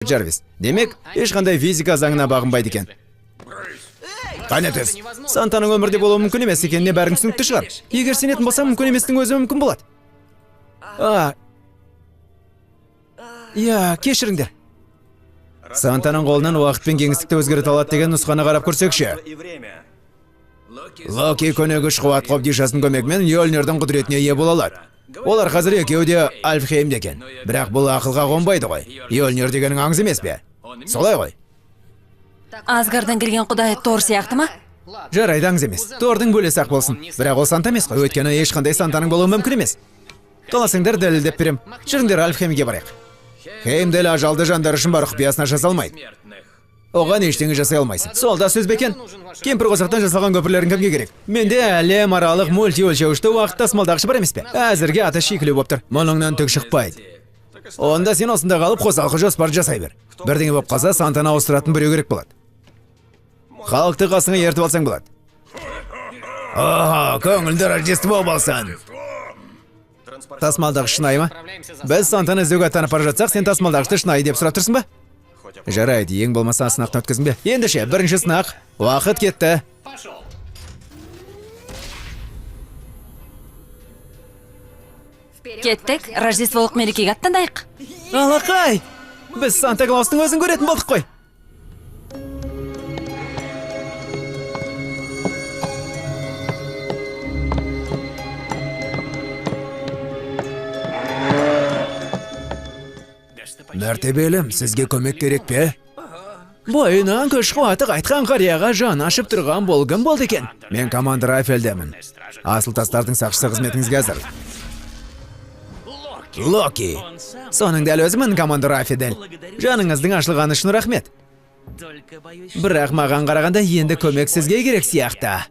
Джарвис. Демек, ешқандай физика заңына бағынбайды екен. Қане түс. Сантаның өмірде болуы мүмкін емес екеніне бәрің түсінікті шығар. Егер сенетін болса, мүмкін еместің өзі мүмкін болады. Кешіріңдер. Сантаның қолынан уақыт пен кеңістікті өзгерте алады деген нұсқаны қарап көрсекші. Локи көне күш қуат қобдишасының көмегімен Йольнирдің құдіретіне ие бола алады. Олар қазір екеуі де Альфхеймде екен. Бірақ бұл ақылға қонбайды ғой. Йольнир дегенің аңыз емес пе? Солай ғой. Асгардан келген құдай Тор сияқты ма? Жарайды, аңыз емес. Тордың бөлесі ақ болсын. Бірақ ол Санта емес қой, өйткені ешқандай Сантаның болуы мүмкін емес. Қаласыңдар дәлелдеп берем. Жүріңдер Альфхеймге барайық. Хеймдел ажалды жандар үшін бар құпиясына жасалмайды. Оған ештеңе жасай алмайсың. Сол да сөз бекен. Кемпір қосақтан жасалған көпірлерін кімге керек? Менде әлем аралық мультиөлшеуішті уақыт тасымалдағыш бар емес пе? Әзірге аты шикілі болып тұр. Мұныңнан түк шықпайды. Онда сен осында қалып қосалқы жоспар жасай бер. Бірдеңе болып қалса, Сантаны ауыстыратын біреу керек болады. Халықты қасыңа ертіп алсаң болады. Көңілді Рождество болсын. Тасымалдағыш шынайы ма? Біз Сантаны іздеуге аттанып бара жатсақ, сен тасымалдағышты шынайы деп сұрап тұрсың ба? Жарайды, ең болмаса сынақтан өткізін бе? Ендеше, бірінші сынақ. Уақыт кетті. Кеттік, Рождестволық мерекеге аттанайық. Алақай! Біз Санта-Клаустың өзін көретін болдық қой. Мәртебелім, сізге көмек керек пе? Бойынан күш қуаты қайтқан қарияға жан ашып тұрған болғым болды екен. Мен команда Рафелдемін. Асыл тастардың сақшысы қызметіңізге әзір. Локи. Соның дәл өзімін, команда Рафедел. Жаныңыздың ашылғаны үшін рахмет. Бірақ маған қарағанда енді көмек сізге керек сияқты.